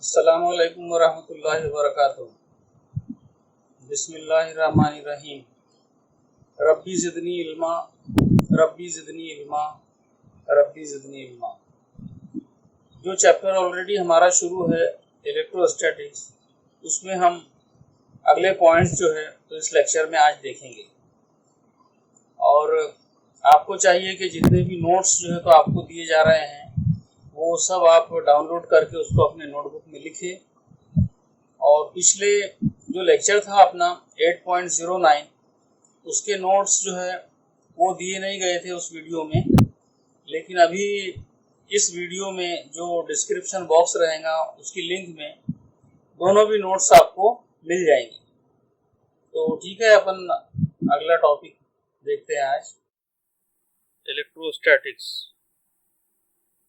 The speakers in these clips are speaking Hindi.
अस्सलामु अलैकुम वरहमतुल्लाहि वबरकातुहू। बिस्मिल्लाहिर्रहमानिर्रहीम। रब्बी ज़िदनी इल्मा, रब्बी ज़िदनी इल्मा, रब्बी ज़िदनी इल्मा। जो चैप्टर ऑलरेडी हमारा शुरू है इलेक्ट्रोस्टैटिक्स, उसमें हम अगले पॉइंट्स जो है तो इस लेक्चर में आज देखेंगे। और आपको चाहिए कि जितने भी नोट्स जो है तो आपको दिए जा रहे हैं वो सब आप डाउनलोड करके उसको अपने नोटबुक में लिखें। और पिछले जो लेक्चर था अपना 8.09, उसके नोट्स जो है वो दिए नहीं गए थे उस वीडियो में, लेकिन अभी इस वीडियो में जो डिस्क्रिप्शन बॉक्स रहेगा उसकी लिंक में दोनों भी नोट्स आपको मिल जाएंगे। तो ठीक है, अपन अगला टॉपिक देखते हैं आज। इलेक्ट्रोस्टैटिक्स।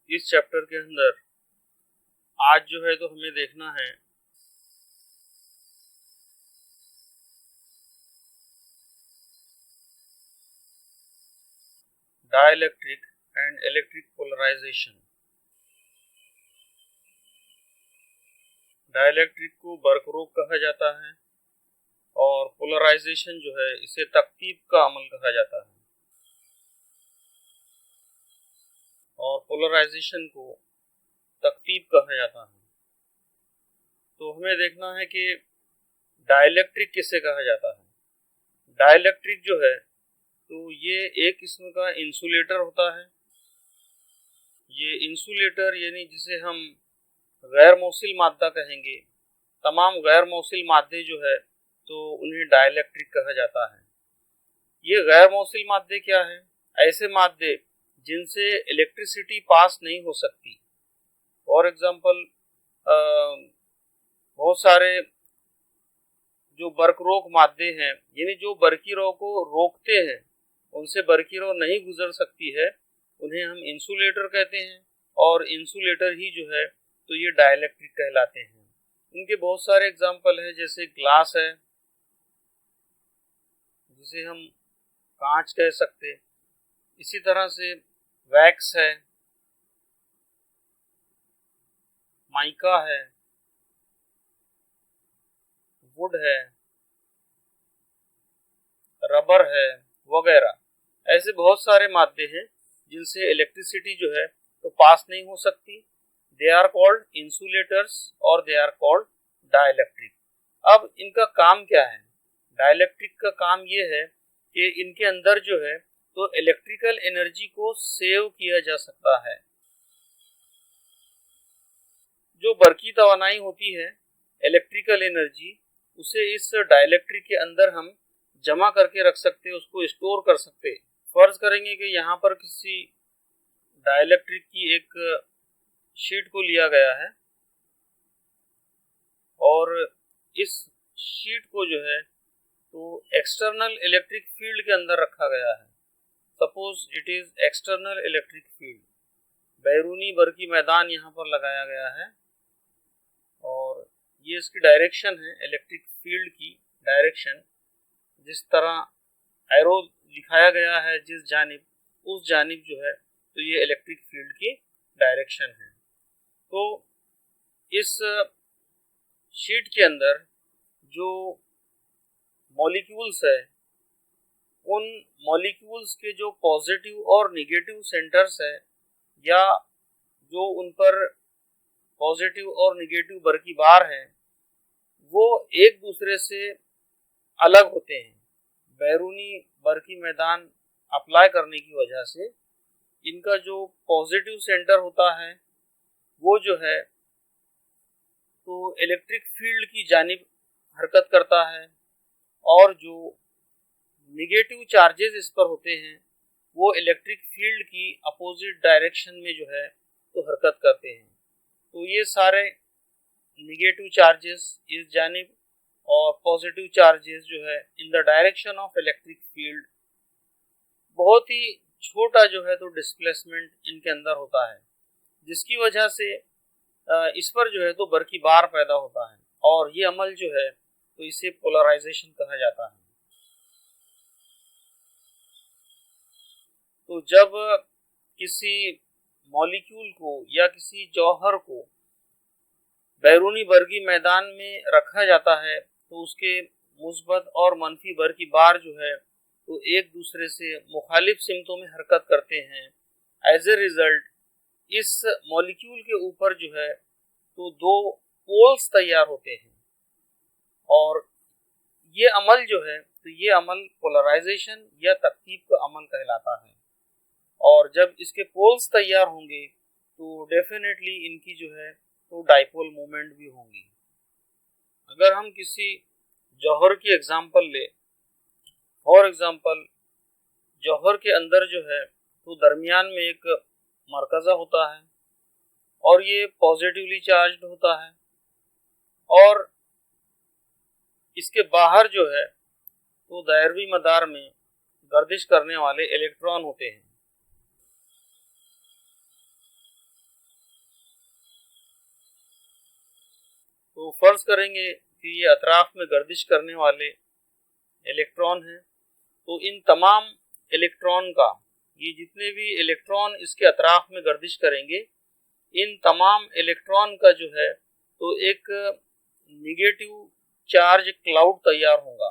इस चैप्टर के अंदर आज जो है तो हमें देखना है dielectric and electric polarization. Dielectric को बर्करोग कहा जाता है और पोलराइजेशन जो है इसे तकतीब का अमल कहा जाता है। और पोलराइजेशन को तकतीब कहा जाता है। तो हमें देखना है कि डाइलेक्ट्रिक किसे कहा जाता है। डाइलेक्ट्रिक जो है तो ये एक किस्म का इंसुलेटर होता है। ये इंसुलेटर यानी जिसे हम गैर मौसिल मादा कहेंगे, तमाम गैर मौसिल मादे जो है तो उन्हें डाइलेक्ट्रिक कहा जाता है। ये गैर मौसिल मादे क्या है? ऐसे मादे जिनसे इलेक्ट्रिसिटी पास नहीं हो सकती। फॉर एग्जांपल बहुत सारे जो बर्करोग मादे हैं, यानी जो बर्कीरों को रोकते हैं, उनसे बर्कीरों नहीं गुजर सकती है, उन्हें हम इंसुलेटर कहते हैं। और इंसुलेटर ही जो है तो ये डाइलेक्ट्रिक कहलाते हैं। इनके बहुत सारे एग्जाम्पल हैं, जैसे ग्लास है जिसे हम कांच कह सकते हैं। इसी तरह से वैक्स है, माइका है, वुड है, रबर है वगैरह। ऐसे बहुत सारे मादे हैं जिनसे इलेक्ट्रिसिटी जो है तो पास नहीं हो सकती। दे आर कॉल्ड इंसुलेटर्स और दे आर कॉल्ड डाइलेक्ट्रिक। अब इनका काम क्या है? डाइलेक्ट्रिक का काम ये है कि इनके अंदर जो है तो इलेक्ट्रिकल एनर्जी को सेव किया जा सकता है। जो बरकी तवानाई होती है, इलेक्ट्रिकल एनर्जी, उसे इस डाइलेक्ट्रिक के अंदर हम जमा करके रख सकते हैं, उसको स्टोर कर सकते हैं। फर्ज करेंगे कि यहाँ पर किसी डाइलेक्ट्रिक की एक शीट को लिया गया है और इस शीट को जो है तो एक्सटर्नल इलेक्ट्रिक फील्ड के अंदर रखा गया है। Suppose it is external electric field. बैरूनी बरकी मैदान यहाँ पर लगाया गया है और ये इसकी डायरेक्शन है, इलेक्ट्रिक फील्ड की डायरेक्शन। जिस तरह एरो दिखाया गया है जिस जानिब, उस जानिब जो है तो ये इलेक्ट्रिक फील्ड की डायरेक्शन है। तो इस शीट के अंदर जो मॉलिक्यूल्स है, उन मॉलिक्यूल्स के जो पॉजिटिव और नेगेटिव सेंटर्स है, या जो उन पर पॉजिटिव और नेगेटिव बरकी बार है, वो एक दूसरे से अलग होते हैं। बैरूनी बरकी मैदान अप्लाई करने की वजह से इनका जो पॉजिटिव सेंटर होता है वो जो है तो इलेक्ट्रिक फील्ड की जानिब हरकत करता है, और जो नेगेटिव चार्जेस इस पर होते हैं वो इलेक्ट्रिक फील्ड की अपोजिट डायरेक्शन में जो है तो हरकत करते हैं। तो ये सारे नेगेटिव चार्जेस इस जानिब और पॉजिटिव चार्जेस जो है in the direction of electric field, बहुत ही छोटा जो है तो डिस्प्लेसमेंट इनके अंदर होता है, जिसकी वजह से इस पर जो है तो बरकी बार पैदा होता है। और ये अमल जो है तो इसे पोलराइजेशन कहा जाता है। तो जब किसी मॉलिक्यूल को या किसी जौहर को बैरूनी वर्गी मैदान में रखा जाता है तो उसके मुस्बत और मनफी वर्गी बार जो है तो एक दूसरे से मुखालिफ सिमतों में हरकत करते हैं। एज ए रिजल्ट इस मॉलिक्यूल के ऊपर जो है तो दो पोल्स तैयार होते हैं और ये अमल जो है तो ये अमल पोलराइजेशन या तकतीब का अमल कहलाता है। और जब इसके पोल्स तैयार होंगे तो डेफिनेटली इनकी जो है तो डाइपोल मोमेंट भी होंगी। अगर हम किसी जौहर की एग्जांपल ले, फॉर एग्जांपल जौहर के अंदर जो है तो दरमियान में एक मरकज़ा होता है और ये पॉजिटिवली चार्ज्ड होता है और इसके बाहर जो है तो दायरवी मदार में गर्दिश करने वाले इलेक्ट्रॉन होते हैं। तो फर्ज करेंगे कि ये अतराफ में गर्दिश करने वाले इलेक्ट्रॉन हैं, तो इन तमाम इलेक्ट्रॉन का, ये जितने भी इलेक्ट्रॉन इसके अतराफ में गर्दिश करेंगे, इन तमाम इलेक्ट्रॉन का जो है तो एक निगेटिव चार्ज क्लाउड तैयार होगा,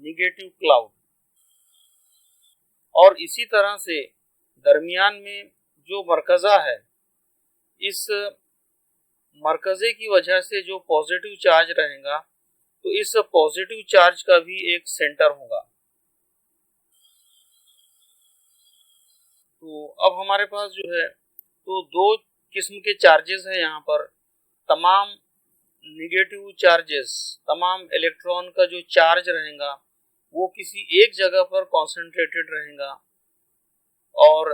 निगेटिव क्लाउड। और इसी तरह से दरमियान में जो मरकज़ा है, इस मरकज़े की वजह से जो पॉजिटिव चार्ज रहेगा तो इस पॉजिटिव चार्ज का भी एक सेंटर होगा। तो अब हमारे पास जो है तो दो किस्म के चार्जेस हैं यहाँ पर। तमाम निगेटिव चार्जेस, तमाम इलेक्ट्रॉन का जो चार्ज रहेगा वो किसी एक जगह पर कॉन्सेंट्रेटेड रहेगा और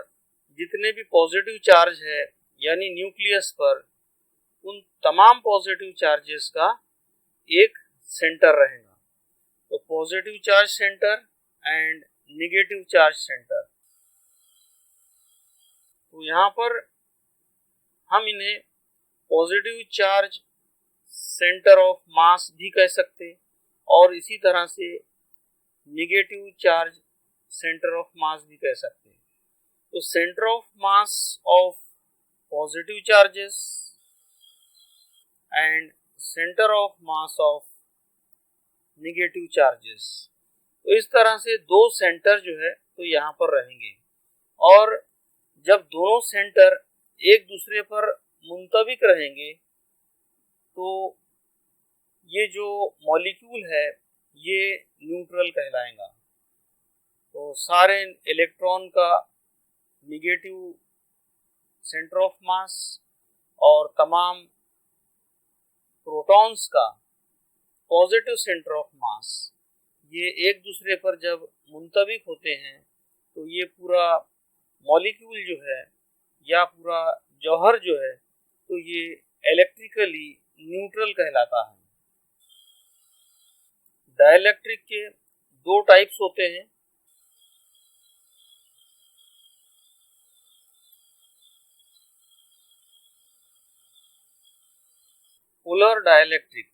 जितने भी पॉजिटिव चार्ज है यानी न्यूक्लियस पर, उन तमाम पॉजिटिव चार्जेस का एक सेंटर रहेगा। तो positive charge centre and negative charge centre. तो यहाँ पर हम इन्हें positive charge centre of mass भी कह सकते हैं और इसी तरह से negative charge centre of mass भी कह सकते हैं। तो centre of mass of positive charges and centre of mass of negative charges, तो इस तरह से दो सेंटर जो है तो यहाँ पर रहेंगे। और जब दोनों सेंटर एक दूसरे पर मुंतबिक रहेंगे तो ये जो मॉलिक्यूल है ये न्यूट्रल कहलाएगा। तो सारे इलेक्ट्रॉन का नेगेटिव सेंटर ऑफ मास और तमाम प्रोटॉन्स का पॉजिटिव सेंटर ऑफ मास, ये एक दूसरे पर जब मुंतबिक होते हैं तो ये पूरा मॉलिक्यूल जो है या पूरा जौहर जो है तो ये इलेक्ट्रिकली न्यूट्रल कहलाता है। डाइलेक्ट्रिक के दो टाइप्स होते हैं। पोलर डाइलेक्ट्रिक,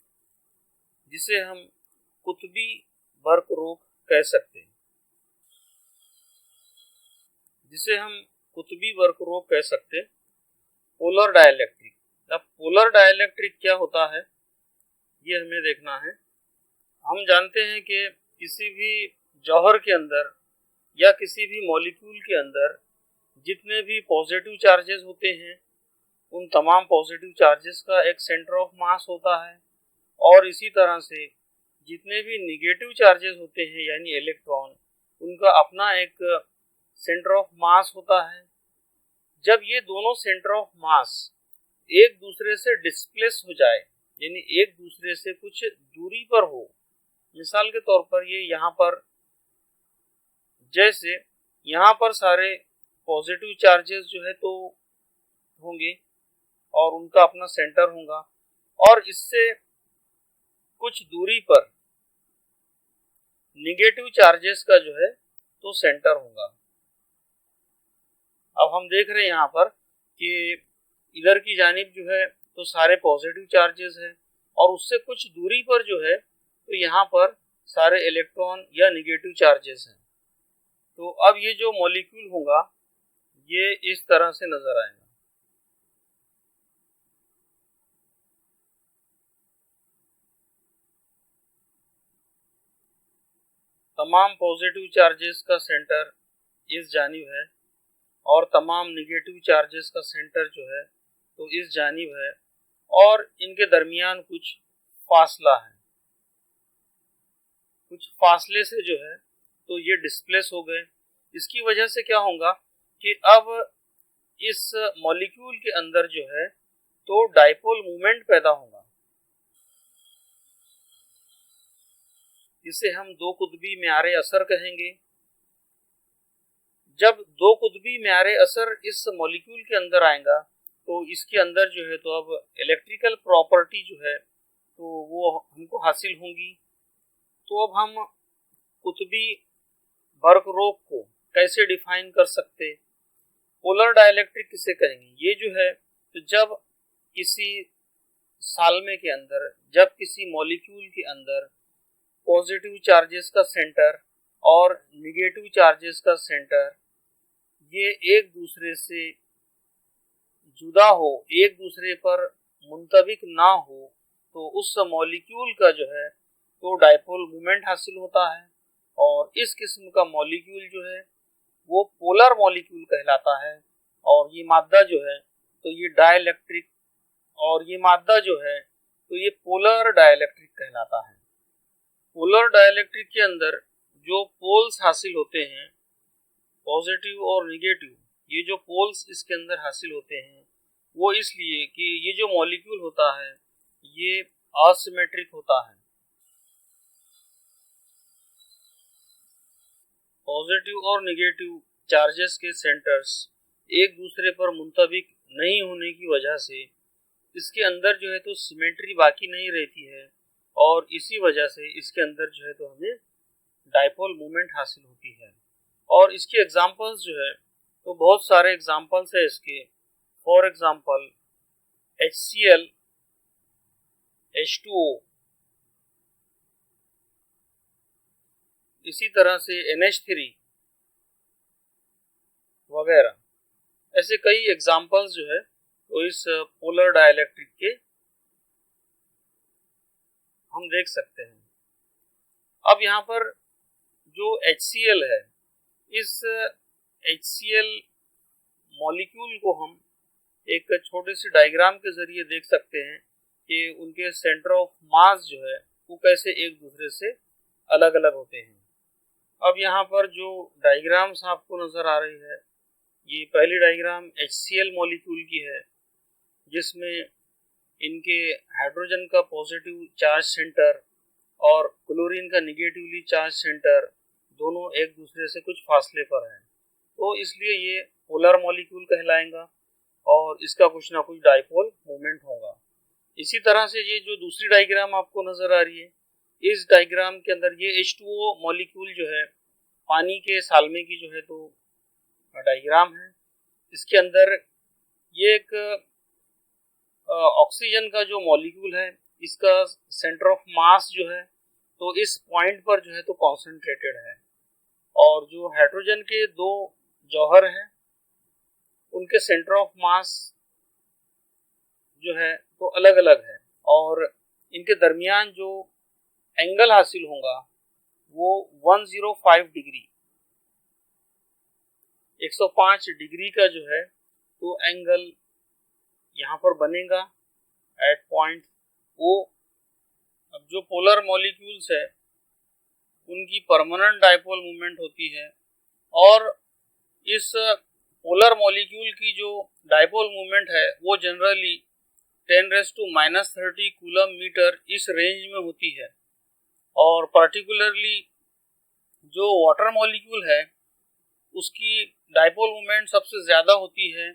जिसे हम कुतबी बर्क रोक कह सकते हैं, पोलर डाइलेक्ट्रिक। अब पोलर डाइलेक्ट्रिक क्या होता है ये हमें देखना है। हम जानते हैं कि किसी भी जौहर के अंदर या किसी भी मॉलिक्यूल के अंदर जितने भी पॉजिटिव चार्जेस होते हैं उन तमाम पॉजिटिव चार्जेस का एक सेंटर ऑफ मास होता है और इसी तरह से जितने भी निगेटिव चार्जेस होते हैं यानी इलेक्ट्रॉन, उनका अपना एक सेंटर ऑफ मास होता है। जब ये दोनों सेंटर ऑफ मास एक दूसरे से डिस्प्लेस हो जाए यानी एक दूसरे से कुछ दूरी पर हो, मिसाल के तौर पर ये यहाँ पर, जैसे यहाँ पर सारे पॉजिटिव चार्जेस जो है तो होंगे और उनका अपना सेंटर होगा और इससे कुछ दूरी पर नेगेटिव चार्जेस का जो है तो सेंटर होगा। अब हम देख रहे हैं यहाँ पर कि इधर की जानिब जो है तो सारे पॉजिटिव चार्जेस है और उससे कुछ दूरी पर जो है तो यहाँ पर सारे इलेक्ट्रॉन या नेगेटिव चार्जेस हैं। तो अब ये जो मॉलिक्यूल होगा ये इस तरह से नजर आएगा। तमाम पॉजिटिव चार्जेस का सेंटर इस जानिब है और तमाम निगेटिव चार्जेस का सेंटर जो है तो इस जानिब है, और इनके दरमियान कुछ फासला है। कुछ फासले से जो है तो ये डिस्प्लेस हो गए। इसकी वजह से क्या होगा कि अब इस मॉलिक्यूल के अंदर जो है तो डाइपोल मोमेंट पैदा होगा, जिसे हम दो कुतबी म्यारे असर कहेंगे। जब दो कुतबी म्यारे असर इस मॉलिक्यूल के अंदर आएगा तो इसके अंदर जो है तो अब इलेक्ट्रिकल प्रॉपर्टी जो है तो वो हमको हासिल होंगी। तो अब हम कुतबी बर्क रोग को कैसे डिफाइन कर सकते? पोलर डाइलेक्ट्रिक किसे कहेंगे? ये जो है तो जब किसी सालमे के अंदर, जब किसी मॉलिक्यूल के अंदर पॉजिटिव चार्जेस का सेंटर और निगेटिव चार्जेस का सेंटर ये एक दूसरे से जुदा हो, एक दूसरे पर मुंतबिक ना हो, तो उस मॉलिक्यूल का जो है तो डाइपोल मोमेंट हासिल होता है। और इस किस्म का मॉलिक्यूल जो है वो पोलर मॉलिक्यूल कहलाता है। और ये मादा जो है तो ये डाइलेक्ट्रिक, और ये मादा जो है तो ये पोलर डाइलेक्ट्रिक कहलाता है। पोलर डाइलेक्ट्रिक के अंदर जो पोल्स हासिल होते हैं, पॉजिटिव और निगेटिव, ये जो पोल्स इसके अंदर हासिल होते हैं वो इसलिए कि ये जो मॉलिक्यूल होता है ये असिमेट्रिक होता है। पॉजिटिव और निगेटिव चार्जेस के सेंटर्स एक दूसरे पर मुंतबिक नहीं होने की वजह से इसके अंदर जो है तो सिमेट्री बाकी नहीं रहती है, और इसी वजह से इसके अंदर जो है तो हमें डाइपोल मोमेंट हासिल होती है। और इसके एग्जांपल्स जो है तो बहुत सारे एग्जांपल्स है इसके। फॉर एग्जांपल HCl, H2O, इसी तरह से NH3 वगैरह, ऐसे कई एग्जांपल्स जो है तो इस पोलर डाइलेक्ट्रिक के हम देख सकते हैं। अब यहाँ पर जो HCl है, इस HCl मॉलिक्यूल को हम एक छोटे से डायग्राम के जरिए देख सकते हैं कि उनके सेंटर ऑफ मास जो है वो कैसे एक दूसरे से अलग अलग होते हैं। अब यहाँ पर जो डायग्राम्स आपको नजर आ रही है, ये पहली डायग्राम HCl मॉलिक्यूल की है, जिसमें इनके हाइड्रोजन का पॉजिटिव चार्ज सेंटर और क्लोरीन का निगेटिवली चार्ज सेंटर दोनों एक दूसरे से कुछ फासले पर है, तो इसलिए ये पोलर मॉलिक्यूल कहलाएगा और इसका कुछ ना कुछ डाइपोल मोमेंट होगा। इसी तरह से ये जो दूसरी डायग्राम आपको नजर आ रही है, इस डायग्राम के अंदर ये H2O मॉलिक्यूल जो है पानी के सालमे की जो है तो डायग्राम है। इसके अंदर ये एक ऑक्सीजन का जो मॉलिक्यूल है, इसका सेंटर ऑफ मास जो है तो इस पॉइंट पर जो है तो कॉन्सेंट्रेटेड है, और जो हाइड्रोजन के दो जौहर हैं उनके सेंटर ऑफ मास जो है तो अलग अलग है, और इनके दरमियान जो एंगल हासिल होगा वो 105 डिग्री, 105 डिग्री का जो है तो एंगल यहाँ पर बनेगा एट पॉइंट O। अब जो पोलर मॉलिक्यूल्स है उनकी परमानेंट डाइपोल मूवमेंट होती है, और इस पोलर मॉलिक्यूल की जो डाइपोल मूवमेंट है वो जनरली 10⁻³ कूलम मीटर इस रेंज में होती है। और पर्टिकुलरली जो वाटर मॉलिक्यूल है उसकी डाइपोल मूवमेंट सबसे ज़्यादा होती है,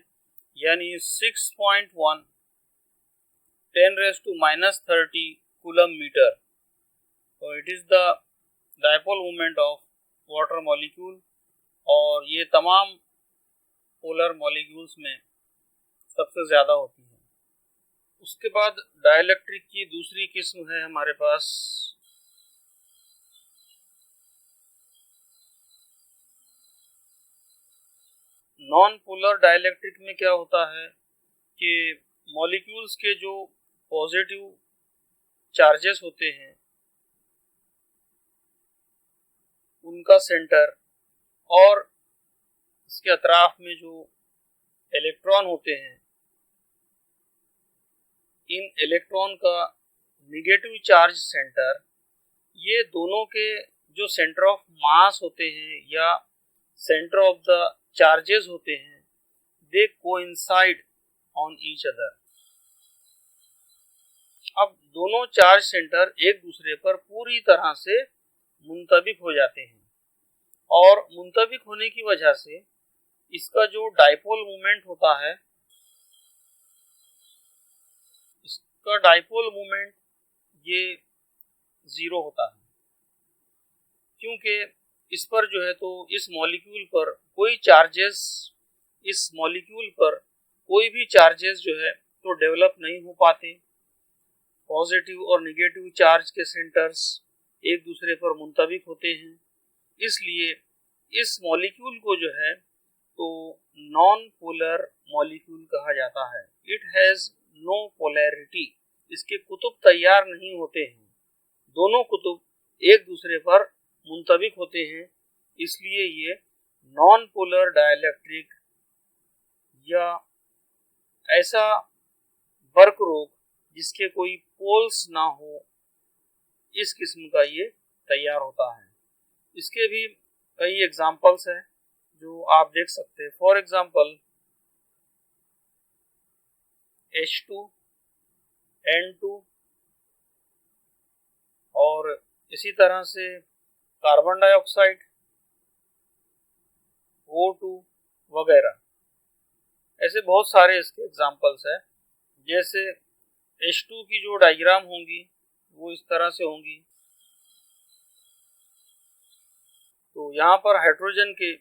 यानी 6.1 10⁻³ कूलम मीटर। तो it is the dipole movement of water molecule, और ये तमाम पोलर मॉलिक्यूल्स में सबसे ज़्यादा होती है। उसके बाद डाइलेक्ट्रिक की दूसरी किस्म है हमारे पास नॉन पोलर डाइलेक्ट्रिक। में क्या होता है कि मॉलिक्यूल्स के जो पॉजिटिव चार्जेस होते हैं उनका सेंटर और इसके अतराफ में जो इलेक्ट्रॉन होते हैं, इन इलेक्ट्रॉन का निगेटिव चार्ज सेंटर, ये दोनों के जो सेंटर ऑफ मास होते हैं या सेंटर ऑफ द चार्जेस होते हैं, दे कोइंसाइड ऑन ईच अदर। अब दोनों चार्ज सेंटर एक दूसरे पर पूरी तरह से मुंतबिक हो जाते हैं और मुंतबिक होने की वजह से इसका जो डाइपोल मोमेंट होता है, इसका डाइपोल मोमेंट ये 0 होता है, क्योंकि इस पर जो है तो इस मॉलिक्यूल पर कोई चार्जेस, इस मॉलिक्यूल पर कोई भी चार्जेस जो है तो डेवलप नहीं हो पाते। पॉजिटिव और नेगेटिव चार्ज के सेंटर्स एक दूसरे पर मुंतबिक होते हैं, इसलिए इस मॉलिक्यूल को जो है तो नॉन पोलर मॉलिक्यूल कहा जाता है। इट हैज नो पोलैरिटी, इसके कुतुब तैयार नहीं होते हैं, दोनों कुतुब एक दूसरे पर मुंतबिक होते हैं, इसलिए ये नॉन पोलर डाइलेक्ट्रिक या ऐसा वक्र जिसके कोई पोल्स ना हो, इस किस्म का ये तैयार होता है। इसके भी कई एग्जांपल्स हैं जो आप देख सकते हैं। फॉर एग्जांपल H2, N2 और इसी तरह से कार्बन डाइऑक्साइड, O2 वगैरह, ऐसे बहुत सारे इसके एग्जांपल्स हैं। जैसे H2 की जो डायग्राम होंगी वो इस तरह से होंगी। तो यहाँ पर हाइड्रोजन के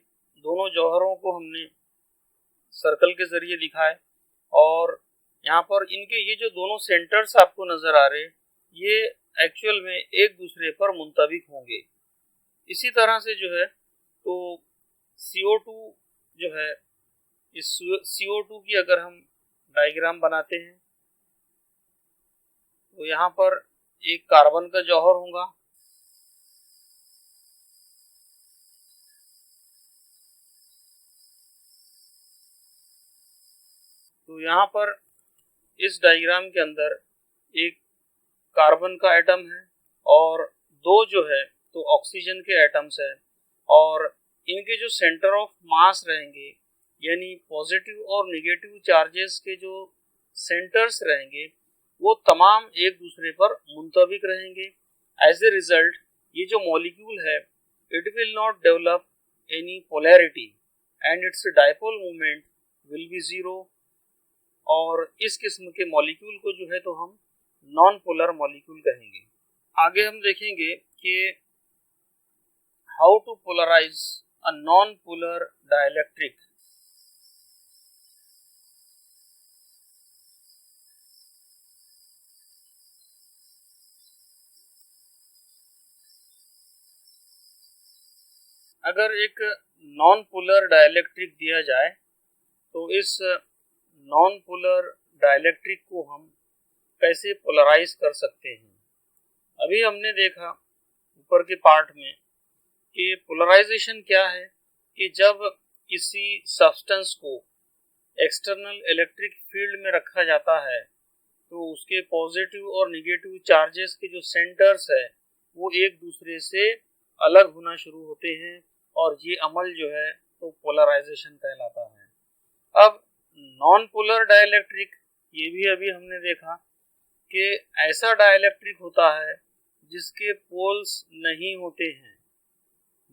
दोनों जौहरों को हमने सर्कल के जरिए दिखाए और यहाँ पर इनके ये जो दोनों सेंटर्स आपको नजर आ रहे, ये एक्चुअल में एक दूसरे पर मुंतबिक होंगे। इसी तरह से जो है तो CO2 जो है, इस CO2 की अगर हम डायग्राम बनाते हैं तो यहाँ पर एक कार्बन का जौहर होगा, तो यहाँ पर इस डायग्राम के अंदर एक कार्बन का एटम है और दो जो है तो ऑक्सीजन के एटम्स है और इनके जो सेंटर ऑफ मास रहेंगे, यानी पॉजिटिव और नेगेटिव चार्जेस के जो सेंटर्स रहेंगे, वो तमाम एक दूसरे पर मुंतबिक रहेंगे। एज ए रिजल्ट ये जो मॉलिक्यूल है, it will not develop any polarity and it's dipole moment will be 0। और इस किस्म के मॉलिक्यूल को जो है तो हम नॉन पोलर मॉलिक्यूल कहेंगे। आगे हम देखेंगे कि how to polarize a non polar dielectric. अगर एक नॉन पोलर डाइलेक्ट्रिक दिया जाए तो इस नॉन पोलर डाइलेक्ट्रिक को हम कैसे पोलराइज कर सकते हैं। अभी हमने देखा ऊपर के पार्ट में कि पोलराइजेशन क्या है, कि जब किसी सब्सटेंस को एक्सटर्नल इलेक्ट्रिक फील्ड में रखा जाता है तो उसके पॉजिटिव और नेगेटिव चार्जेस के जो सेंटर्स है वो एक दूसरे से अलग होना शुरू होते हैं और ये अमल जो है तो पोलराइजेशन कहलाता है। अब नॉन पोलर डाइलेक्ट्रिक, ये भी अभी हमने देखा कि ऐसा डाइलेक्ट्रिक होता है जिसके पोल्स नहीं होते हैं,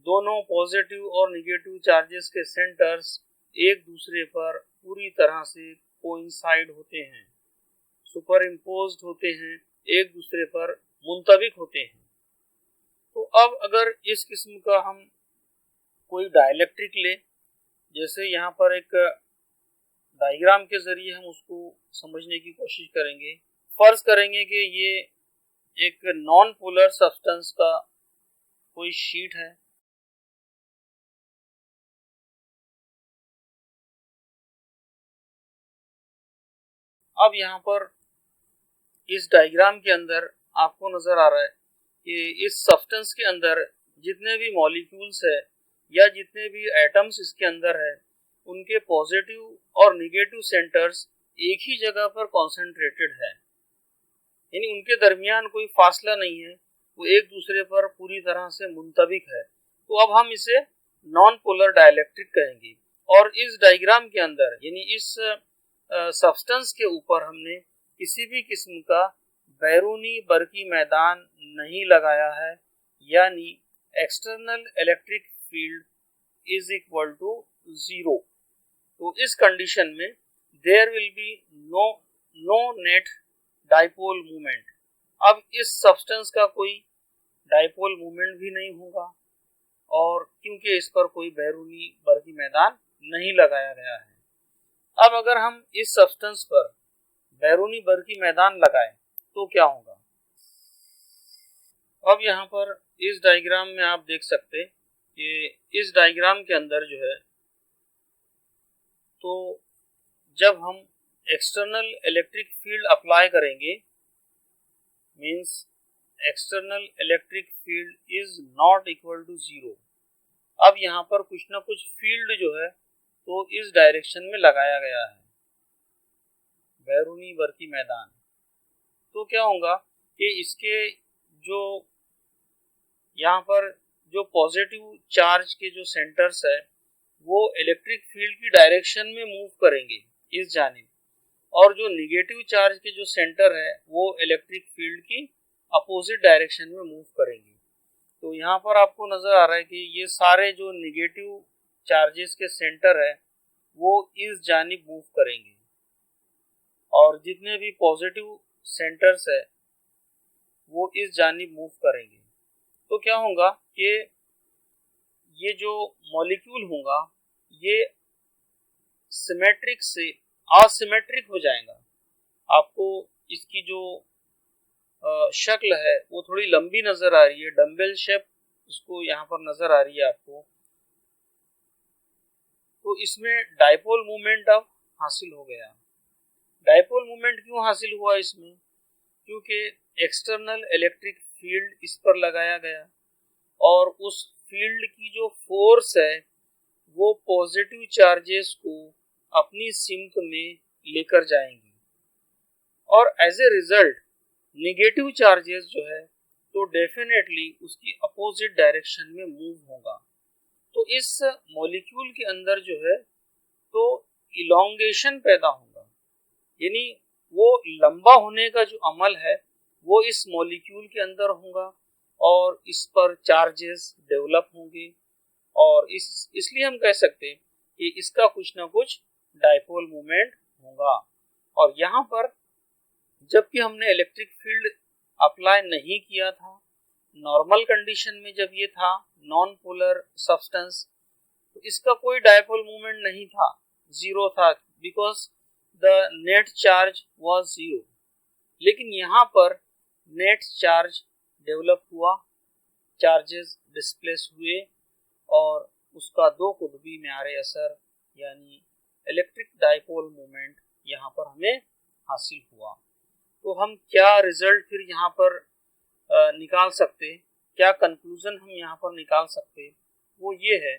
दोनों पॉजिटिव और नेगेटिव चार्जेस के सेंटर्स एक दूसरे पर पूरी तरह से कोइंसाइड होते हैं, सुपर इम्पोज्ड होते हैं, एक दूसरे पर मुंतबिक होते हैं। तो अब अगर इस किस्म का हम कोई डाइलेक्ट्रिक ले, जैसे यहाँ पर एक डायग्राम के जरिए हम उसको समझने की कोशिश करेंगे। फर्ज करेंगे कि ये एक नॉन पोलर सब्सटेंस का कोई शीट है। अब यहाँ पर इस डायग्राम के अंदर आपको नजर आ रहा है कि इस सब्सटेंस के अंदर जितने भी मॉलिक्यूल्स है या जितने भी एटम्स इसके अंदर है, उनके पॉजिटिव और निगेटिव सेंटर्स एक ही जगह पर कॉन्सेंट्रेटेड है, यानी उनके दरमियान कोई फासला नहीं है, वो एक दूसरे पर पूरी तरह से मुंतबिक है। तो अब हम इसे नॉन पोलर डाइलेक्ट्रिक कहेंगे। और इस डायग्राम के अंदर यानी इस सब्सटेंस के ऊपर हमने किसी भी किस्म का बैरूनी बरकी मैदान नहीं लगाया है, यानी external electric field is equal to 0। तो इस कंडीशन में there will be no net dipole movement. अब इस सब्सटेंस का कोई डाइपोल मूवमेंट भी नहीं होगा, और क्योंकि इस पर कोई बैरूनी बरकी मैदान नहीं लगाया गया है। अब अगर हम इस सब्सटेंस पर बैरूनी बरकी मैदान लगाएं तो क्या होगा? अब यहाँ पर इस डायग्राम में आप देख सकते कि इस डायग्राम के अंदर जो है, तो जब हम एक्सटर्नल इलेक्ट्रिक फील्ड अप्लाई करेंगे, means external electric field is not equal to 0। अब यहाँ पर कुछ ना कुछ फील्ड जो है तो इस डायरेक्शन में लगाया गया है, बैरूनी बरकी मैदान। तो क्या होगा कि इसके जो यहाँ पर जो पॉजिटिव चार्ज के जो सेंटर्स है वो इलेक्ट्रिक फील्ड की डायरेक्शन में मूव करेंगे इस जानिब, और जो निगेटिव चार्ज के जो सेंटर है वो इलेक्ट्रिक फील्ड की अपोजिट डायरेक्शन में मूव करेंगे। तो यहाँ पर आपको नजर आ रहा है कि ये सारे जो निगेटिव चार्जेस के सेंटर है वो इस जानिब मूव करेंगे, और जितने भी पॉजिटिव सेंटर्स है वो इस जानिब मूव करेंगे। तो क्या होगा कि ये जो मॉलिक्यूल होगा ये सिमेट्रिक से असिमेट्रिक हो जाएगा। आपको इसकी जो शक्ल है वो थोड़ी लंबी नजर आ रही है, डम्बेल शेप इसको यहाँ पर नजर आ रही है आपको। तो इसमें डाइपोल मूवमेंट अब हासिल हो गया। डाइपोल मूवमेंट क्यों हासिल हुआ इसमें? क्योंकि एक्सटर्नल इलेक्ट्रिक फील्ड इस पर लगाया गया, और उस फील्ड की जो फोर्स है वो पॉजिटिव चार्जेस को अपनी सिंक में लेकर जाएंगी, और as a result negative charges जो है तो डेफिनेटली उसकी अपोजिट डायरेक्शन में मूव होगा। तो इस मॉलिक्यूल के अंदर जो है तो इलोंगेशन पैदा होगा, यानी वो लंबा होने का जो अमल है वो इस मॉलिक्यूल के अंदर होगा, और इस पर चार्जेस डेवलप होंगे, और इसलिए हम कह सकते हैं कि इसका कुछ ना कुछ डाइपोल मूवमेंट होगा। और यहाँ पर जबकि हमने इलेक्ट्रिक फील्ड अप्लाई नहीं किया था, नॉर्मल कंडीशन में जब ये था नॉन पोलर सब्सटेंस, तो इसका कोई डाइपोल मूवमेंट नहीं था, 0 था, because the net charge was 0। लेकिन यहाँ पर नेट चार्ज डेवलप हुआ, चार्जेस डिस्प्लेस हुए, और उसका दो कुतबी म्यारे असर यानी इलेक्ट्रिक डाइपोल मूवमेंट यहाँ पर हमें हासिल हुआ। तो हम क्या रिजल्ट फिर यहाँ पर निकाल सकते, क्या कंक्लूजन हम यहाँ पर निकाल सकते, वो ये है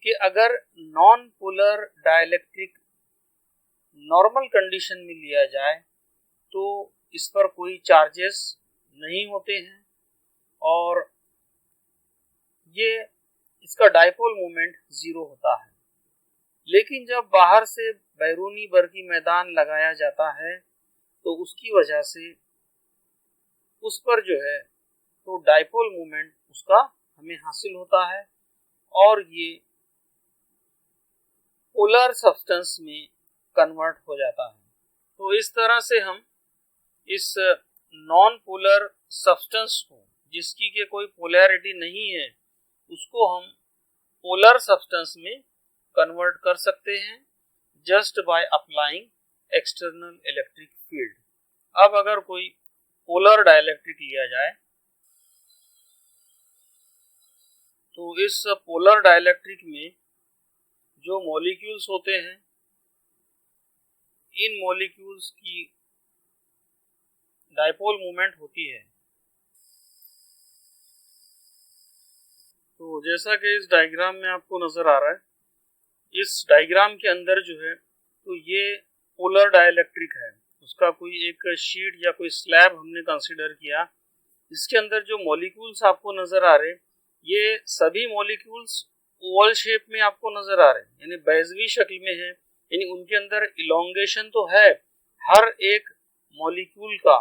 कि अगर non polar dielectric normal condition में लिया जाए तो इस पर कोई चार्जेस नहीं होते हैं, और ये इसका डाइपोल मोमेंट 0 होता है। लेकिन जब बाहर से बैरूनी बरकी मैदान लगाया जाता है तो उसकी वजह से उस पर जो है तो डाइपोल मोमेंट उसका हमें हासिल होता है, और ये पोलर सब्सटेंस में कन्वर्ट हो जाता है। तो इस तरह से हम इस नॉन पोलर सब्सटेंस को, जिसकी के कोई पोलैरिटी नहीं है, उसको हम पोलर सब्सटेंस में कन्वर्ट कर सकते हैं just by applying external electric field. अब अगर कोई पोलर डाइलेक्ट्रिक लिया जाए तो इस पोलर डाइलेक्ट्रिक में जो मॉलिक्यूल्स होते हैं, इन मॉलिक्यूल्स की डाइपोल मूवमेंट होती है। तो जैसा कि इस डायग्राम में आपको नजर आ रहा है, इस डायग्राम के अंदर जो है तो ये पोलर डाइलेक्ट्रिक है, उसका कोई एक शीट या कोई स्लैब हमने कंसीडर किया। इसके अंदर जो मॉलिक्यूल्स आपको नजर आ रहे हैं, ये सभी मॉलिक्यूल्स ओवल शेप में आपको नजर आ रहे हैं, यानी बैजवी शक्ल में है, यानी उनके अंदर इलोंगेशन तो है। हर एक मॉलिक्यूल का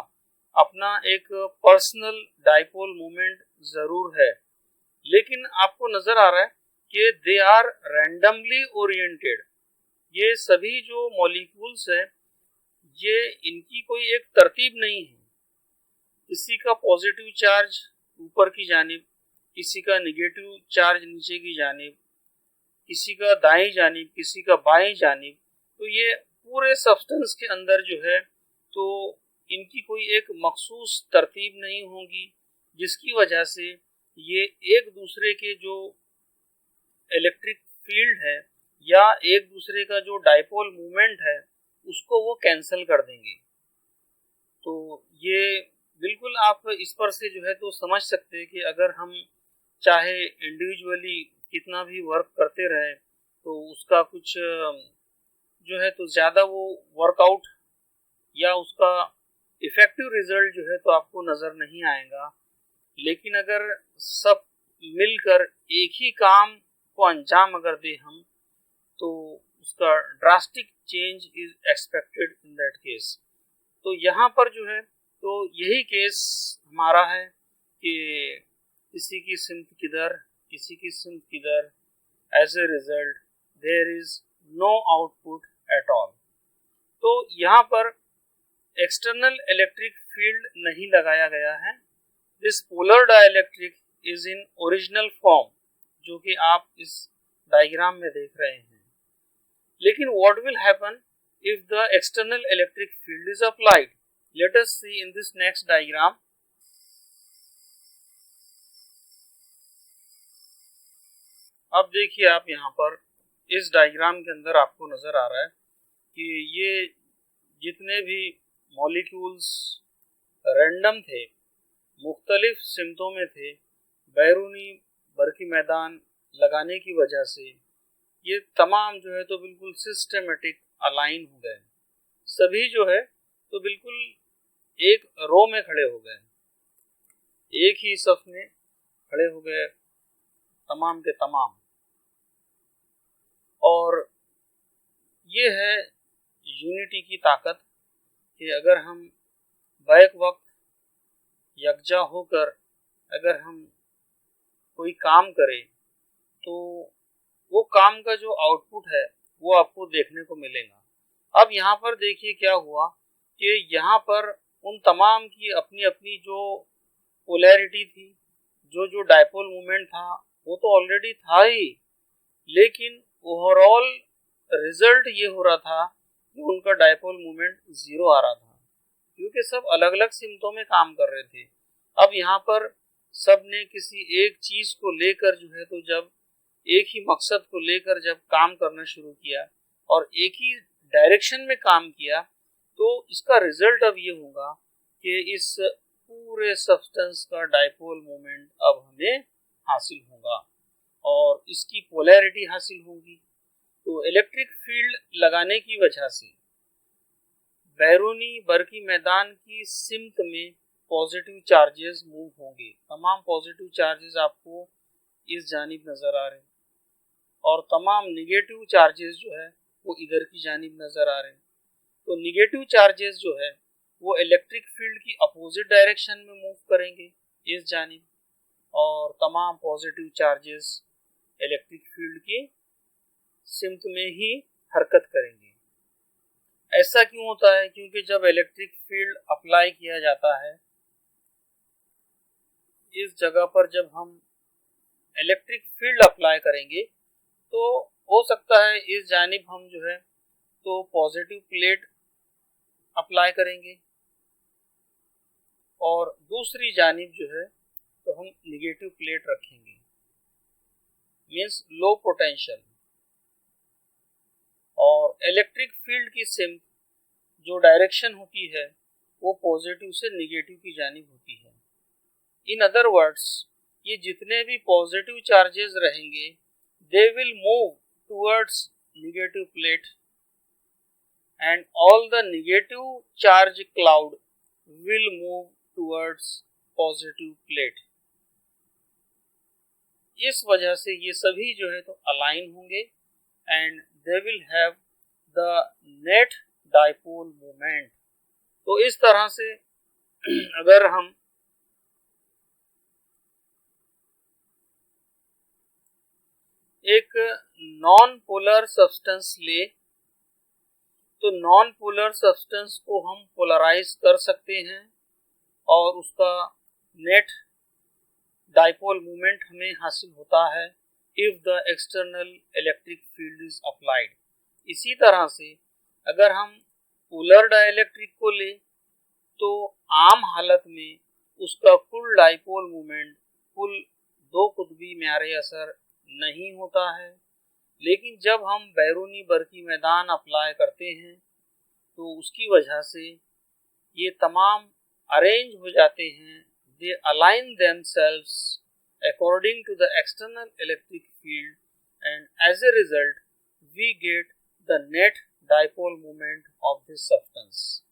अपना एक पर्सनल डाइपोल मोमेंट जरूर है, लेकिन आपको नजर आ रहा है कि दे आर रैंडमली ओरिएंटेड। ये सभी जो मॉलिक्यूल्स है, ये इनकी कोई एक तरतीब नहीं है। किसी का पॉजिटिव चार्ज ऊपर की जानिब, किसी का नेगेटिव चार्ज नीचे की जानिब, किसी का दाईं जानिब, किसी का बाईं जानिब। तो ये पूरे सब्सटेंस के अंदर जो है तो इनकी कोई एक मखसूस तरतीब नहीं होगी, जिसकी वजह से ये एक दूसरे के जो इलेक्ट्रिक फील्ड है या एक दूसरे का जो डाइपोल मूवमेंट है उसको वो कैंसिल कर देंगे। तो ये बिल्कुल आप इस पर से जो है तो समझ सकते हैं कि अगर हम चाहे इंडिविजुअली कितना भी वर्क करते रहे तो उसका कुछ जो है तो ज़्यादा वो वर्कआउट या उसका इफेक्टिव रिजल्ट जो है तो आपको नज़र नहीं आएगा। लेकिन अगर सब मिलकर एक ही काम को अंजाम अगर दे हम, तो उसका drastic change is expected in that case. तो यहाँ पर जो है तो यही केस हमारा है कि किसी की सिम्थ किधर, किसी की सिम्थ किधर, as a result there is no output at all. तो यहाँ पर एक्सटर्नल इलेक्ट्रिक फील्ड नहीं लगाया गया है। This polar dielectric is in original form, जो कि आप इस डायग्राम में देख रहे हैं। लेकिन what will happen if the external electric field is applied? Let us see in this next diagram. अब देखिए आप यहाँ पर इस डायग्राम के अंदर आपको नजर आ रहा है कि ये जितने भी मॉलिक्यूल्स रैंडम थे, मुख्तलिफ सिमतों में थे, बैरूनी बरकी मैदान लगाने की वजह से ये तमाम जो है तो बिल्कुल सिस्टेमेटिक अलाइन हो गए। सभी जो है तो बिल्कुल एक रो में खड़े हो गए, एक ही सफ में खड़े हो गए तमाम के तमाम। और ये है यूनिटी की ताकत कि अगर हम बैक वक्त यकजा होकर अगर हम कोई काम करें तो वो काम का जो आउटपुट है वो आपको देखने को मिलेगा। अब यहाँ पर देखिए क्या हुआ कि यहाँ पर उन तमाम की अपनी अपनी जो पोलैरिटी थी, जो जो डाइपोल मोमेंट था वो तो ऑलरेडी था ही, लेकिन ओवरऑल रिजल्ट ये हो रहा था कि उनका डाइपोल मोमेंट जीरो आ रहा था, क्योंकि सब अलग अलग सिमतों में काम कर रहे थे। अब यहाँ पर सब ने किसी एक चीज को लेकर जो है तो जब एक ही मकसद को लेकर जब काम करना शुरू किया और एक ही डायरेक्शन में काम किया, तो इसका रिजल्ट अब ये होगा कि इस पूरे सब्सटेंस का डाइपोल मोमेंट अब हमें हासिल होगा और इसकी पोलैरिटी हासिल होगी। तो इलेक्ट्रिक फील्ड लगाने की वजह से बैरूनी बरकी मैदान की सिमत में पॉजिटिव चार्जेस मूव होंगे। तमाम पॉजिटिव चार्जेस आपको इस जानिब नजर आ रहे हैं और तमाम निगेटिव चार्जेस जो है वो इधर की जानिब नजर आ रहे हैं। तो निगेटिव चार्जेस जो है वो इलेक्ट्रिक फील्ड की अपोजिट डायरेक्शन में मूव करेंगे इस जानिब, और तमाम पॉजिटिव चार्जेस इलेक्ट्रिक फील्ड की सिमत में ही हरकत करेंगे। ऐसा क्यों होता है? क्योंकि जब इलेक्ट्रिक फील्ड अप्लाई किया जाता है, इस जगह पर जब हम इलेक्ट्रिक फील्ड अप्लाई करेंगे तो हो सकता है इस जानिब हम जो है तो पॉजिटिव प्लेट अप्लाई करेंगे और दूसरी जानिब जो है तो हम निगेटिव प्लेट रखेंगे, मींस लो पोटेंशियल। और इलेक्ट्रिक फील्ड की सिमत जो डायरेक्शन होती है वो पॉजिटिव से निगेटिव की जानिब होती है। इन अदर वर्ड्स, ये जितने भी पॉजिटिव चार्जेस रहेंगे they will move towards negative plate and all the negative charge cloud will move towards positive plate। इस वजह से ये सभी जो है तो अलाइन होंगे and they will have the net dipole moment. तो इस तरह से अगर हम एक नॉन पोलर सब्सटेंस ले तो नॉन पोलर सब्सटेंस को हम पोलराइज कर सकते हैं और उसका नेट डाइपोल मोमेंट हमें हासिल होता है if the external electric field is applied. इसी तरह से अगर हम पोलर डाइलेक्ट्रिक को ले तो आम हालत में उसका कुल डाइपोल मोमेंट कुल दो कुतबी म्यारे असर नहीं होता है, लेकिन जब हम बैरूनी बरकी मैदान अप्लाई करते हैं तो उसकी वजह से ये तमाम अरेंज हो जाते हैं, they align themselves according to the external electric field and as a result we get the net dipole moment of this substance.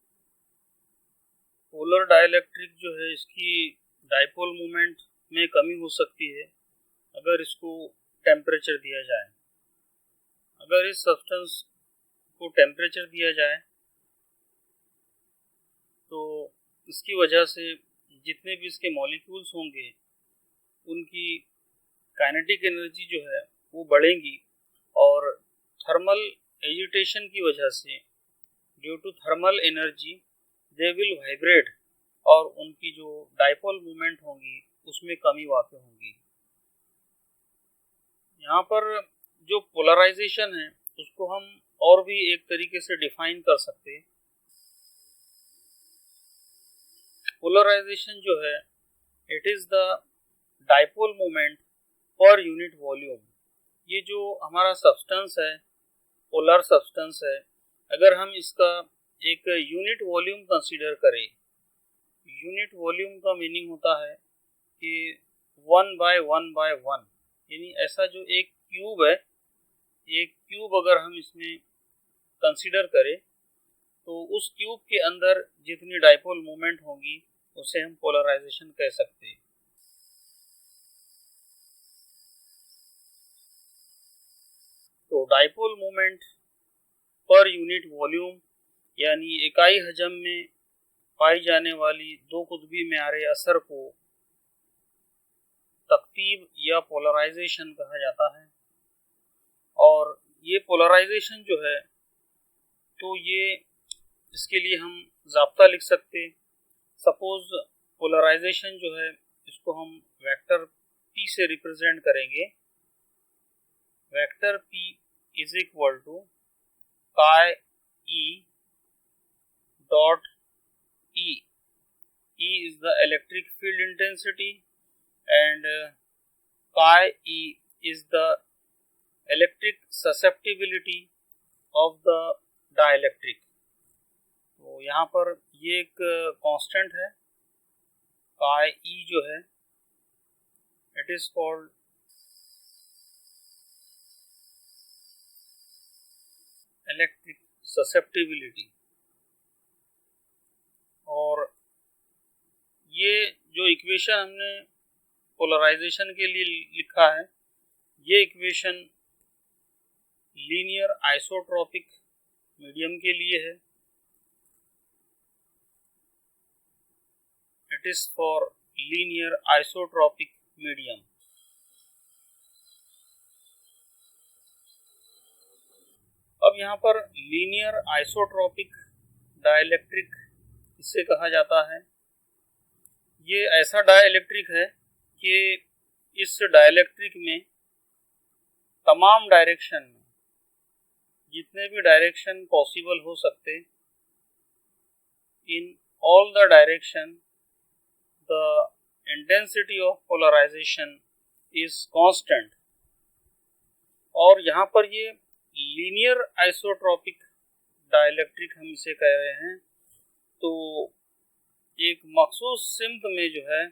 Polar dielectric जो है इसकी डाइपोल मोमेंट में कमी हो सकती है अगर इसको टेम्परेचर दिया जाए। अगर इस सब्सटेंस को टेम्परेचर दिया जाए तो इसकी वजह से जितने भी इसके मॉलिक्यूल्स होंगे उनकी काइनेटिक एनर्जी जो है वो बढ़ेंगी और थर्मल एजिटेशन की वजह से due to thermal energy they will vibrate और उनकी जो डाइपोल मूवमेंट होंगी उसमें कमी वाक़ होंगी। यहाँ पर जो पोलराइजेशन है उसको हम और भी एक तरीके से डिफाइन कर सकते हैं। पोलराइजेशन जो है it is the dipole moment per unit volume. ये जो हमारा सब्सटेंस है पोलर सब्सटेंस है, अगर हम इसका एक यूनिट वॉल्यूम कंसीडर करें, यूनिट वॉल्यूम का मीनिंग होता है कि 1/1/1, यानी ऐसा जो एक क्यूब है, एक क्यूब अगर हम इसमें कंसीडर करें तो उस क्यूब के अंदर जितनी डाइपोल मोमेंट होंगी उसे हम पोलराइजेशन कह सकते हैं। तो dipole moment per unit volume यानी इकाई हजम में पाई जाने वाली दो कुतबी म्यारे असर को तकतीब या पोलराइजेशन कहा जाता है। और ये पोलराइजेशन जो है तो ये इसके लिए हम ज़ाब्ता लिख सकते। सपोज पोलराइजेशन जो है इसको हम वेक्टर P से रिप्रेजेंट करेंगे। Vector P is equal to chi E dot E। E is the electric field intensity and chi E is the electric susceptibility of the dielectric। तो यहाँ पर ये एक कांस्टेंट है chi E जो है it is called electric susceptibility. और ये जो इक्वेशन हमने पोलराइजेशन के लिए लिखा है ये इक्वेशन लीनियर आइसोट्रोपिक मीडियम के लिए है। It is for linear isotropic medium. अब यहाँ पर लीनियर आइसोट्रोपिक डाइलेक्ट्रिक इसे कहा जाता है। ये ऐसा डाइलेक्ट्रिक है कि इस डाइलेक्ट्रिक में तमाम डायरेक्शन में जितने भी डायरेक्शन पॉसिबल हो सकते, in all the direction the intensity of polarization is constant. और यहाँ पर ये लीनियर आइसोट्रोपिक डाइलेक्ट्रिक हम इसे कह रहे हैं। तो एक मखसूस सिम्त में जो है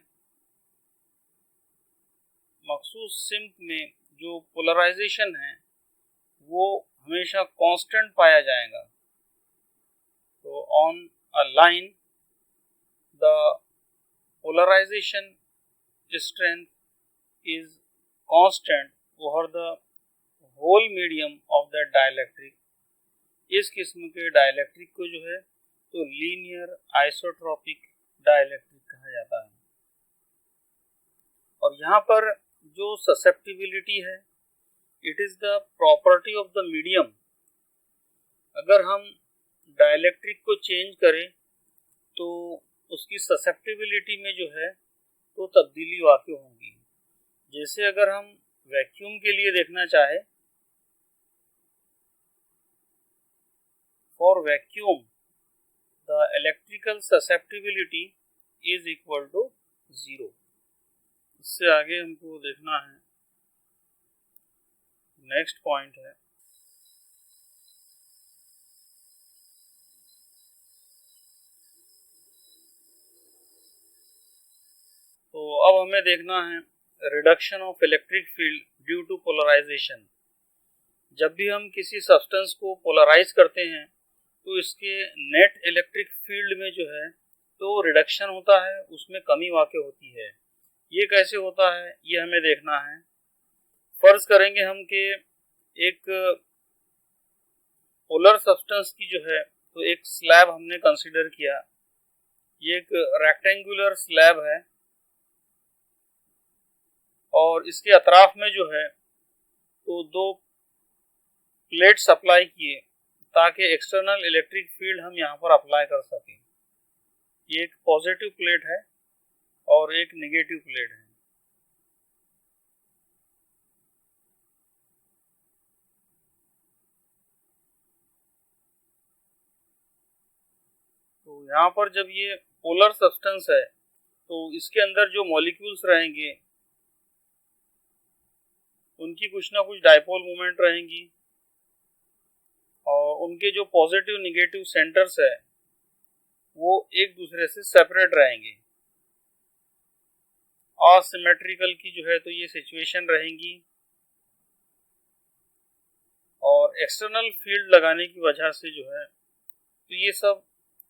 मखसूस सिंक में जो पोलराइजेशन है वो हमेशा कांस्टेंट पाया जाएगा। तो on a line the polarization strength is constant over the whole medium of the dielectric। इस किस्म के डाइलेक्ट्रिक को जो है तो लीनियर आइसोट्रोपिक डाइलेक्ट्रिक कहा जाता है। और यहाँ पर जो ससेप्टिबिलिटी है, it is the property of the medium. अगर हम डाइलेक्ट्रिक को चेंज करें तो उसकी ससेप्टिबिलिटी में जो है तो तब्दीली वाक़ई होंगी। जैसे अगर हम वैक्यूम के लिए देखना चाहे, for vacuum the electrical susceptibility is equal to 0। इससे आगे हमको देखना है, नेक्स्ट पॉइंट है तो अब हमें देखना है reduction of electric field due to polarization. जब भी हम किसी सब्सटेंस को पोलराइज करते हैं तो इसके नेट इलेक्ट्रिक फील्ड में जो है तो रिडक्शन होता है, उसमें कमी वाक़ई होती है। ये कैसे होता है ये हमें देखना है। फर्ज करेंगे हम कि एक पोलर सब्सटेंस की जो है तो एक स्लैब हमने कंसीडर किया। ये एक रेक्टेंगुलर स्लैब है और इसके अतराफ में जो है तो 2 प्लेट्स अप्लाई किए ताकि एक्सटर्नल इलेक्ट्रिक फील्ड हम यहाँ पर अप्लाई कर सकें। ये एक पॉजिटिव प्लेट है और एक नेगेटिव प्लेट है। तो यहाँ पर जब ये पोलर सब्सटेंस है तो इसके अंदर जो मॉलिक्यूल्स रहेंगे उनकी कुछ ना कुछ डाइपोल मोमेंट रहेंगी और उनके जो पॉजिटिव नेगेटिव सेंटर्स है वो एक दूसरे से सेपरेट रहेंगे। असिमेट्रिकल की जो है तो ये सिचुएशन रहेंगी और एक्सटर्नल फील्ड लगाने की वजह से जो है तो ये सब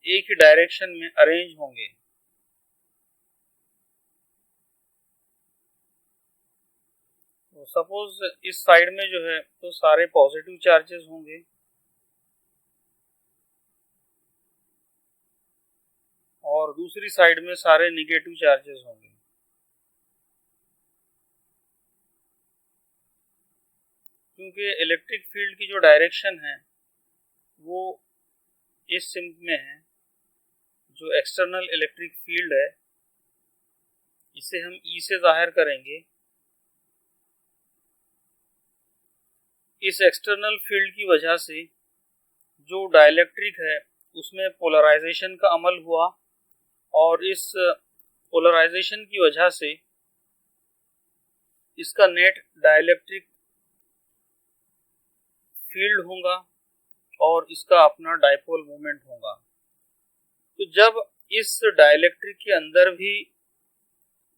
एक ही डायरेक्शन में अरेंज होंगे। तो सपोज इस साइड में जो है तो सारे पॉजिटिव चार्जेस होंगे और दूसरी साइड में सारे नेगेटिव चार्जेस होंगे। क्योंकि इलेक्ट्रिक फील्ड की जो डायरेक्शन है वो इस सिंक में है, जो एक्सटर्नल इलेक्ट्रिक फील्ड है इसे हम E से जाहिर करेंगे। इस एक्सटर्नल फील्ड की वजह से जो डाइलेक्ट्रिक है उसमें पोलराइजेशन का अमल हुआ और इस पोलराइजेशन की वजह से इसका नेट डाइलेक्ट्रिक फील्ड होगा और इसका अपना डाइपोल मोमेंट होगा। तो जब इस डाइलेक्ट्रिक के अंदर भी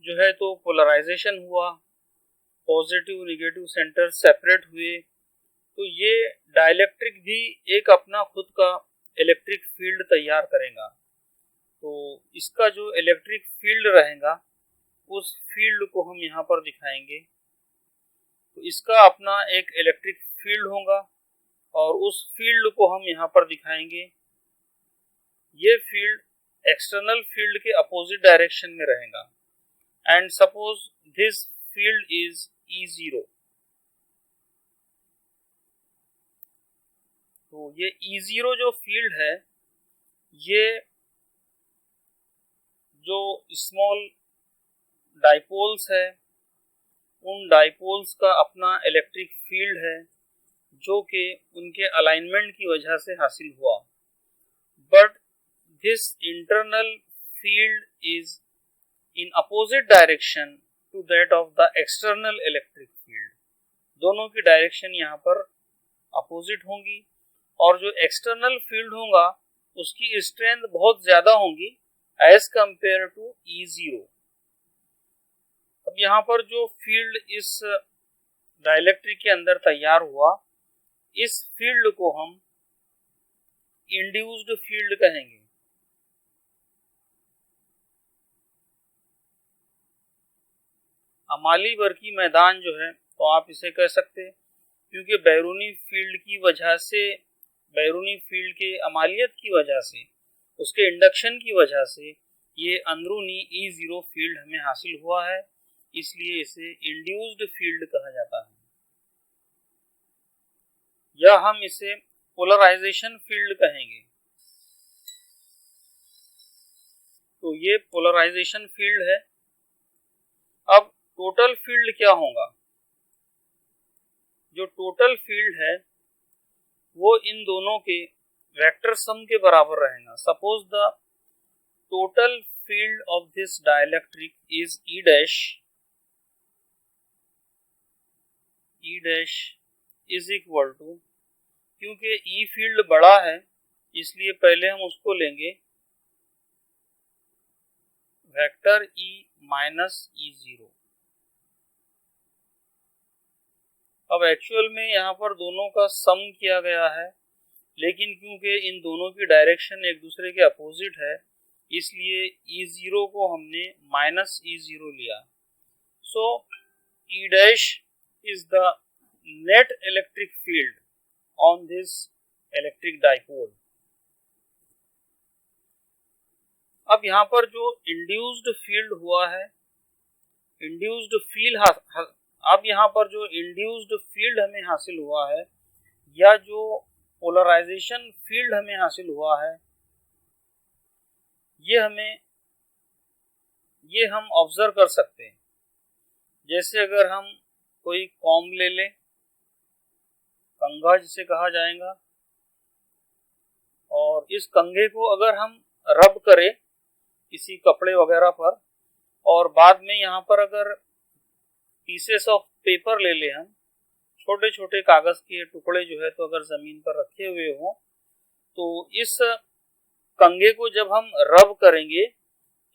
जो है तो पोलराइजेशन हुआ, पॉजिटिव नेगेटिव सेंटर सेपरेट हुए, तो ये डाइलेक्ट्रिक भी एक अपना खुद का इलेक्ट्रिक फील्ड तैयार करेगा। तो इसका जो इलेक्ट्रिक फील्ड रहेगा उस फील्ड को हम यहाँ पर दिखाएंगे। तो इसका अपना एक इलेक्ट्रिक फील्ड होगा और उस फील्ड को हम यहाँ पर दिखाएंगे। ये फील्ड एक्सटर्नल फील्ड के अपोजिट डायरेक्शन में रहेगा and suppose this field is E0। तो ये E0 जो फील्ड है ये जो स्मॉल डाइपोल्स है उन डाइपोल्स का अपना इलेक्ट्रिक फील्ड है जो कि उनके अलाइनमेंट की वजह से हासिल हुआ। But this internal field is in opposite direction to that of the external electric field. दोनों की डायरेक्शन यहाँ पर अपोजिट होंगी और जो एक्सटर्नल फील्ड होगा उसकी स्ट्रेंथ बहुत ज्यादा होगी एज कंपेयर टू E0। अब यहाँ पर जो फील्ड इस डाइलेक्ट्रिक के अंदर तैयार हुआ, इस फील्ड को हम इंड्यूस्ड फील्ड कहेंगे। अमाली बर्की मैदान जो है तो आप इसे कह सकते हैं, क्योंकि बैरूनी फील्ड की वजह से, बैरूनी फील्ड के अमालियत की वजह से, उसके इंडक्शन की वजह से ये अंदरूनी E0 फील्ड हमें हासिल हुआ है, इसलिए इसे इंड्यूस्ड फील्ड कहा जाता है। या हम इसे पोलराइजेशन फील्ड कहेंगे। तो ये पोलराइजेशन फील्ड है। अब टोटल फील्ड क्या होगा? जो टोटल फील्ड है वो इन दोनों के वेक्टर सम के बराबर रहेगा। Suppose the total field of this dielectric is E dash, E dash is equal to, क्योंकि E फील्ड बड़ा है इसलिए पहले हम उसको लेंगे वेक्टर E माइनस E0। अब एक्चुअल में यहाँ पर दोनों का सम किया गया है, लेकिन क्योंकि इन दोनों की डायरेक्शन एक दूसरे के अपोजिट है इसलिए E0 को हमने माइनस E0 लिया। सो E dash is the net electric field on this electric dipole. अब यहाँ पर जो इंड्यूस्ड फील्ड हुआ है, इंड्यूस्ड फील्ड, अब यहाँ पर जो इंड्यूस्ड फील्ड हमें हासिल हुआ है या जो पोलराइजेशन फील्ड हमें हासिल हुआ है, ये हम ऑब्जर्व कर सकते हैं। जैसे अगर हम कोई कॉम्ब ले लें, कंघा जिसे कहा जाएगा, और इस कंघे को अगर हम रब करें किसी कपड़े वगैरह पर, और बाद में यहाँ पर अगर पीसेस ऑफ पेपर ले ले, हम छोटे छोटे कागज के टुकड़े जो है तो अगर जमीन पर रखे हुए हो, तो इस कंघे को जब हम रब करेंगे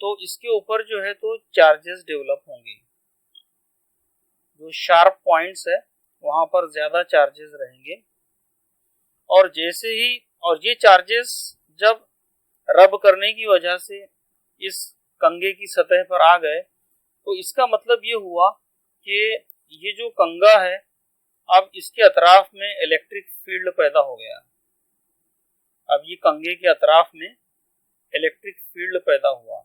तो इसके ऊपर जो है तो चार्जेस डेवलप होंगे। जो शार्प पॉइंट्स है वहां पर ज्यादा चार्जेस रहेंगे, और जैसे ही, और ये चार्जेस जब रब करने की वजह से इस कंघे की सतह पर आ गए तो इसका मतलब ये हुआ कि ये जो कंघा है अब इसके अतराफ में इलेक्ट्रिक फील्ड पैदा हो गया। अब ये कंघे के अतराफ में इलेक्ट्रिक फील्ड पैदा हुआ।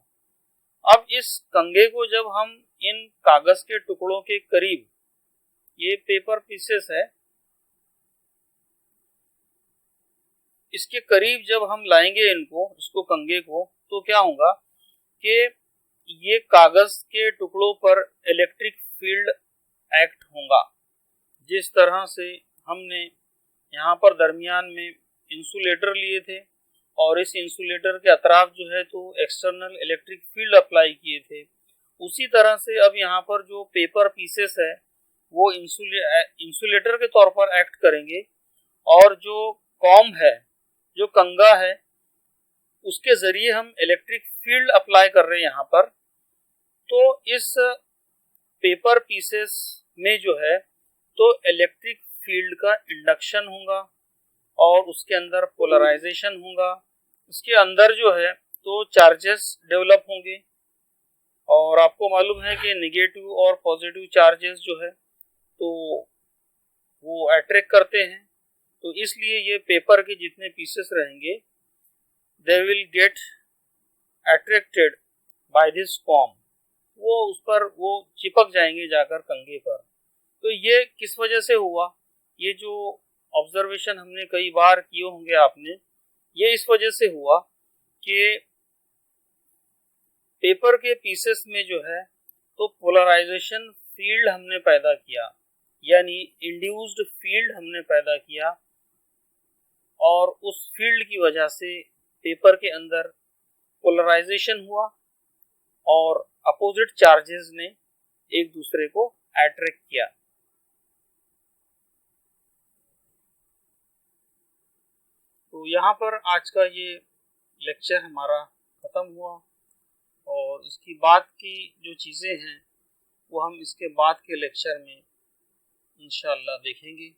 अब इस कंघे को जब हम इन कागज के टुकड़ों के करीब, ये पेपर पीसेस है, इसके करीब जब हम लाएंगे इनको, इसको कंघे को, तो क्या होगा कि ये कागज के टुकड़ों पर इलेक्ट्रिक फील्ड एक्ट होगा। जिस तरह से हमने यहाँ पर दरमियान में इंसुलेटर लिए थे और इस इंसुलेटर के अतराफ जो है तो एक्सटर्नल इलेक्ट्रिक फील्ड अप्लाई किए थे, उसी तरह से अब यहाँ पर जो पेपर पीसेस है वो इंसुलेटर के तौर पर एक्ट करेंगे, और जो कॉम्ब है, जो कंघा है, उसके जरिए हम इलेक्ट्रिक फील्ड अप्लाई कर रहे हैं यहाँ पर। तो इस पेपर पीसेस में जो है तो इलेक्ट्रिक फील्ड का इंडक्शन होगा और उसके अंदर पोलराइजेशन होगा। इसके अंदर जो है तो चार्जेस डेवलप होंगे, और आपको मालूम है कि नेगेटिव और पॉजिटिव चार्जेस जो है तो वो अट्रैक्ट करते हैं। तो इसलिए ये पेपर के जितने पीसेस रहेंगे they will get attracted by this comb, वो उस पर वो चिपक जाएंगे जाकर कंघे पर। तो ये किस वजह से हुआ? ये जो ऑब्जर्वेशन हमने कई बार किए होंगे आपने, ये इस वजह से हुआ कि पेपर के पीसेस में जो है तो पोलराइजेशन फील्ड हमने पैदा किया, यानी इंड्यूस्ड फील्ड हमने पैदा किया, और उस फील्ड की वजह से पेपर के अंदर पोलराइजेशन हुआ और अपोजिट चार्जेस ने एक दूसरे को अट्रैक्ट किया। तो यहाँ पर आज का ये लेक्चर हमारा खत्म हुआ, और इसकी बाद की जो चीज़ें हैं वो हम इसके बाद के लेक्चर में इंशाअल्लाह देखेंगे।